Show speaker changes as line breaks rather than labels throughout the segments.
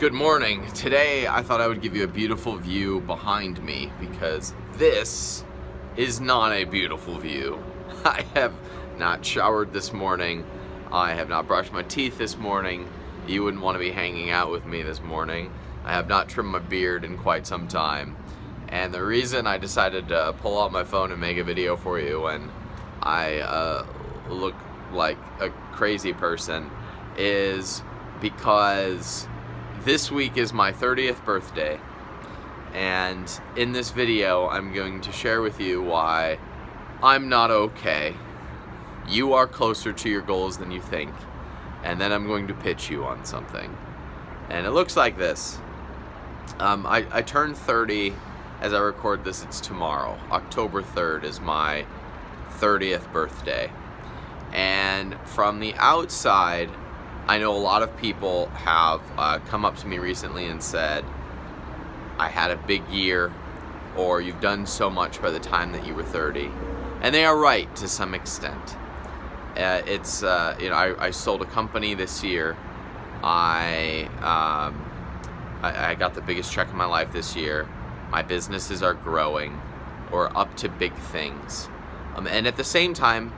Good morning. Today I thought I would give you a beautiful view behind me because this is not a beautiful view. I have not showered this morning. I have not brushed my teeth this morning. You wouldn't want to be hanging out with me this morning. I have not trimmed my beard in quite some time. And the reason I decided to pull out my phone and make a video for you when I look like a crazy person is because this week is my 30th birthday, and in this video I'm going to share with you why I'm not okay. You are closer to your goals than you think, and then I'm going to pitch you on something. And it looks like this. I turned 30 as I record this. It's tomorrow. October 3rd is my 30th birthday. And from the outside, I know a lot of people have come up to me recently and said, I had a big year, or you've done so much by the time that you were 30. And they are right to some extent. I sold a company this year. I got the biggest check of my life this year. My businesses are growing or up to big things. And at the same time,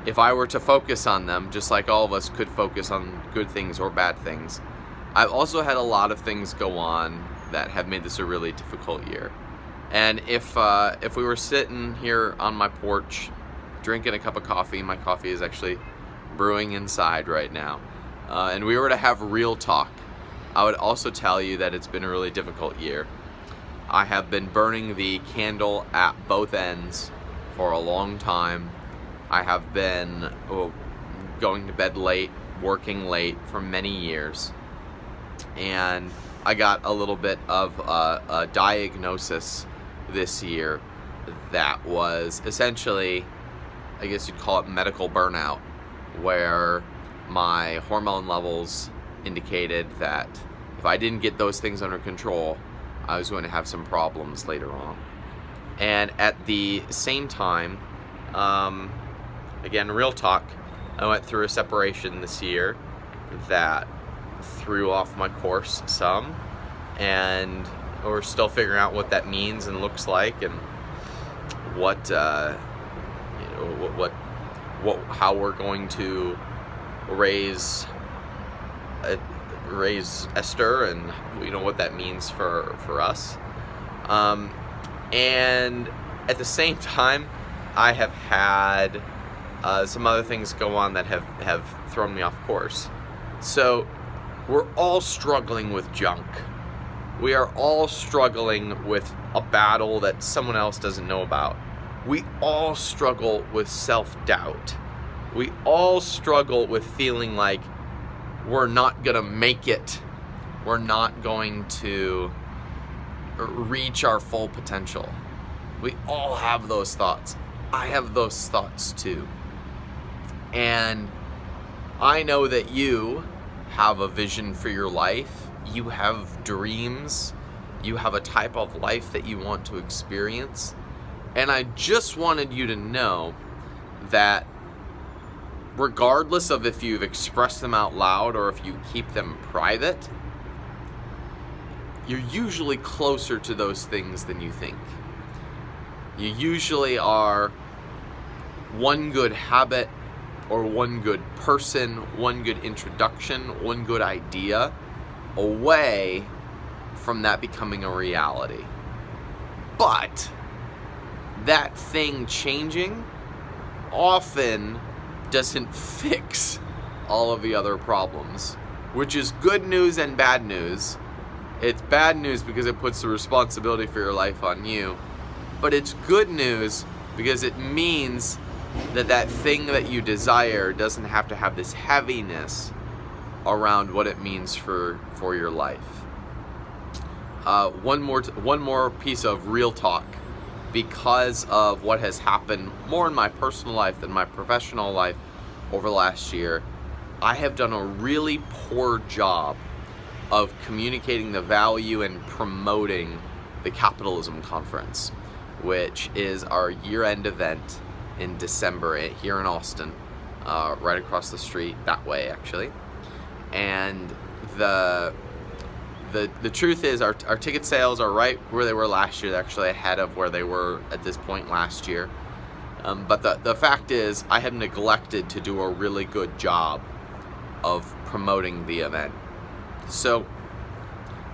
if I were to focus on them, just like all of us could focus on good things or bad things, I've also had a lot of things go on that have made this a really difficult year. And if we were sitting here on my porch, drinking a cup of coffee, my coffee is actually brewing inside right now, and we were to have real talk, I would also tell you that it's been a really difficult year. I have been burning the candle at both ends for a long time. I have been going to bed late, working late for many years, and I got a little bit of a diagnosis this year that was essentially, I guess you'd call it medical burnout, where my hormone levels indicated that if I didn't get those things under control, I was going to have some problems later on. And at the same time, again, real talk, I went through a separation this year that threw off my course some, and we're still figuring out what that means and looks like, and how we're going to raise Esther, and what that means for us. And at the same time, I have had some other things go on that have thrown me off course. So we're all struggling with junk. We are all struggling with a battle that someone else doesn't know about. We all struggle with self-doubt. We all struggle with feeling like we're not gonna make it. We're not going to reach our full potential. We all have those thoughts. I have those thoughts too. And I know that you have a vision for your life. You have dreams. You have a type of life that you want to experience. And I just wanted you to know that regardless of if you've expressed them out loud or if you keep them private, you're usually closer to those things than you think. You usually are one good habit or one good person, one good introduction, one good idea away from that becoming a reality. But that thing changing often doesn't fix all of the other problems, which is good news and bad news. It's bad news because it puts the responsibility for your life on you, but it's good news because it means that thing that you desire doesn't have to have this heaviness around what it means for your life. One more piece of real talk. Because of what has happened more in my personal life than my professional life over the last year, I have done a really poor job of communicating the value and promoting the Capitalism Conference, which is our year-end event in December here in Austin, right across the street, that way actually. And the the truth is our ticket sales are right where they were last year. They're actually ahead of where they were at this point last year. But the fact is, I have neglected to do a really good job of promoting the event. So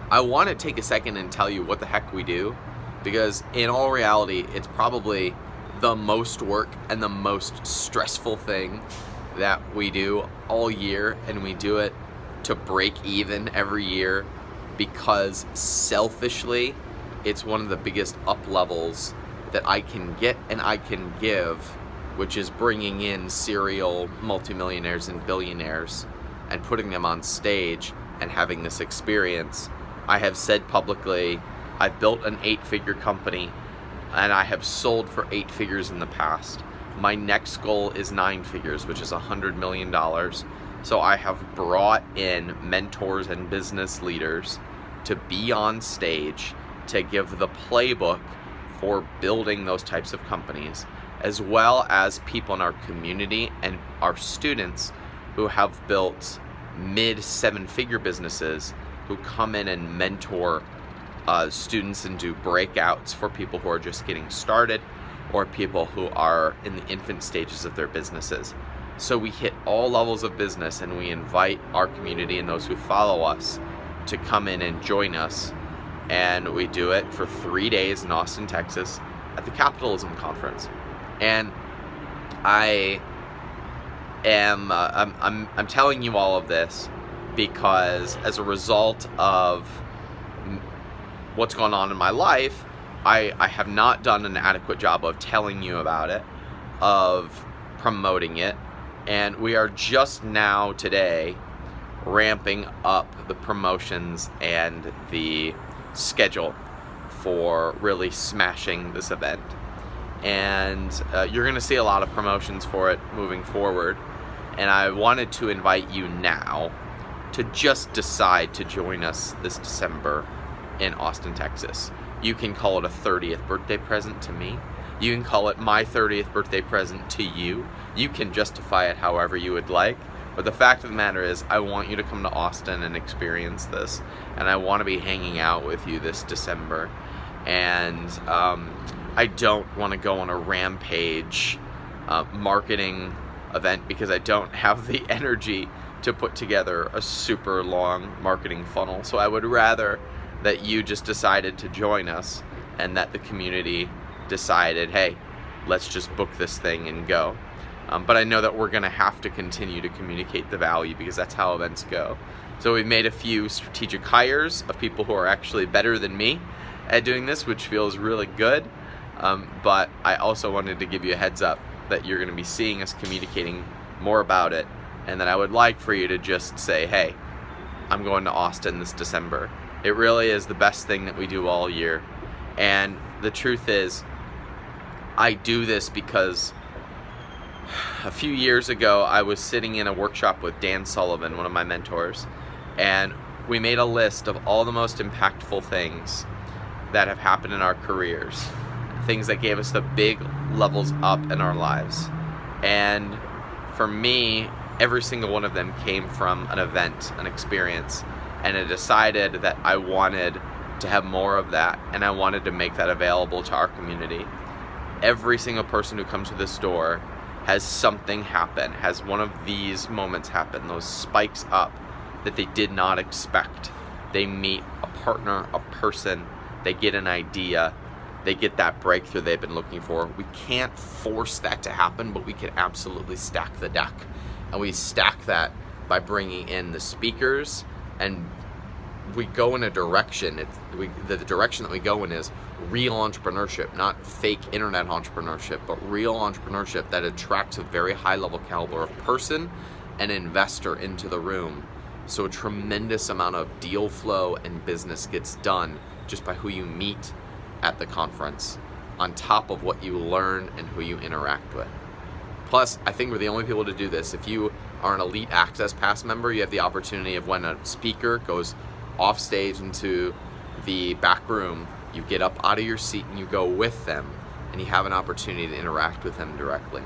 I want to take a second and tell you what the heck we do, because in all reality, it's probably the most work and the most stressful thing that we do all year, and we do it to break even every year because selfishly it's one of the biggest up levels that I can get and I can give, which is bringing in serial multimillionaires and billionaires and putting them on stage and having this experience. I have said publicly, I've built an 8-figure company and I have sold for 8 figures in the past. My next goal is 9 figures, which is $100 million. So I have brought in mentors and business leaders to be on stage to give the playbook for building those types of companies, as well as people in our community and our students who have built mid 7-figure businesses who come in and mentor students and do breakouts for people who are just getting started or people who are in the infant stages of their businesses. So we hit all levels of business, and we invite our community and those who follow us to come in and join us. And we do it for 3 days in Austin, Texas at the Capitalism Conference. And I'm telling you all of this because as a result of what's going on in my life, I have not done an adequate job of telling you about it, of promoting it, and we are just now today ramping up the promotions and the schedule for really smashing this event. And you're going to see a lot of promotions for it moving forward, and I wanted to invite you now to just decide to join us this December in Austin, Texas. You can call it a 30th birthday present to me. You can call it my 30th birthday present to you. You can justify it however you would like. But the fact of the matter is, I want you to come to Austin and experience this. And I want to be hanging out with you this December. And I don't want to go on a rampage marketing event because I don't have the energy to put together a super long marketing funnel. So I would rather that you just decided to join us and that the community decided, hey, let's just book this thing and go. But I know that we're going to have to continue to communicate the value because that's how events go. So we've made a few strategic hires of people who are actually better than me at doing this, which feels really good. But I also wanted to give you a heads up that you're going to be seeing us communicating more about it, and that I would like for you to just say, hey, I'm going to Austin this December. It really is the best thing that we do all year. And the truth is, I do this because a few years ago I was sitting in a workshop with Dan Sullivan, one of my mentors, and we made a list of all the most impactful things that have happened in our careers, things that gave us the big levels up in our lives. And for me, every single one of them came from an event, an experience, and I decided that I wanted to have more of that, and I wanted to make that available to our community. Every single person who comes to this door has something happen, has one of these moments happen, those spikes up that they did not expect. They meet a partner, a person, they get an idea, they get that breakthrough they've been looking for. We can't force that to happen, but we can absolutely stack the deck. And we stack that by bringing in the speakers, and we go in a direction. The direction that we go in is real entrepreneurship, not fake internet entrepreneurship, but real entrepreneurship that attracts a very high level caliber of person and investor into the room. So a tremendous amount of deal flow and business gets done just by who you meet at the conference, on top of what you learn and who you interact with. Plus, I think we're the only people to do this. If you are an Elite Access Pass member, you have the opportunity of when a speaker goes off stage into the back room, you get up out of your seat and you go with them, and you have an opportunity to interact with them directly.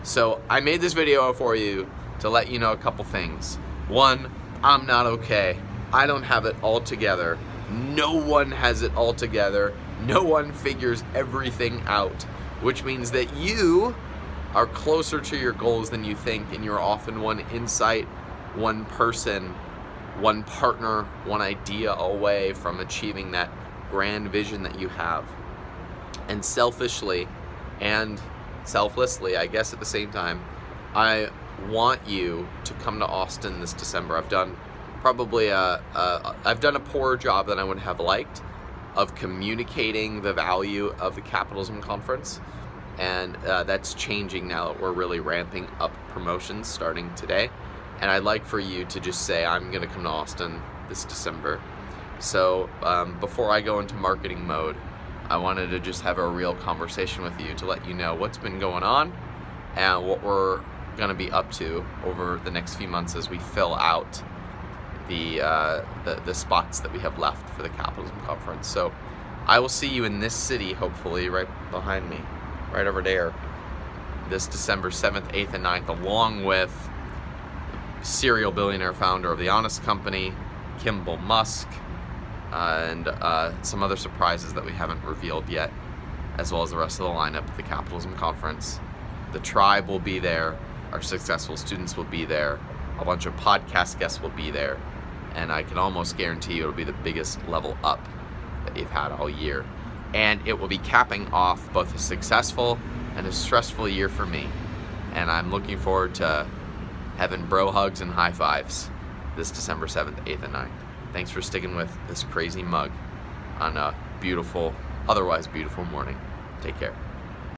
So I made this video for you to let you know a couple things. One, I'm not okay. I don't have it all together. No one has it all together. No one figures everything out, which means that you are closer to your goals than you think, and you're often one insight, one person, one partner, one idea away from achieving that grand vision that you have. And selfishly and selflessly, I guess at the same time, I want you to come to Austin this December. I've done probably I've done a poorer job than I would have liked of communicating the value of the Capitalism Conference, and that's changing now that we're really ramping up promotions starting today. And I'd like for you to just say, I'm gonna come to Austin this December. So before I go into marketing mode, I wanted to just have a real conversation with you to let you know what's been going on and what we're gonna be up to over the next few months as we fill out the spots that we have left for the Capitalism Conference. So I will see you in this city, hopefully, right behind me, right over there, this December 7th, 8th, and 9th, along with serial billionaire founder of The Honest Company, Kimball Musk, and some other surprises that we haven't revealed yet, as well as the rest of the lineup at the Capitalism Conference. The tribe will be there, our successful students will be there, a bunch of podcast guests will be there, and I can almost guarantee you it'll be the biggest level up that you've had all year. And it will be capping off both a successful and a stressful year for me. And I'm looking forward to having bro hugs and high fives this December 7th, 8th, and 9th. Thanks for sticking with this crazy mug on a beautiful, otherwise beautiful morning. Take care.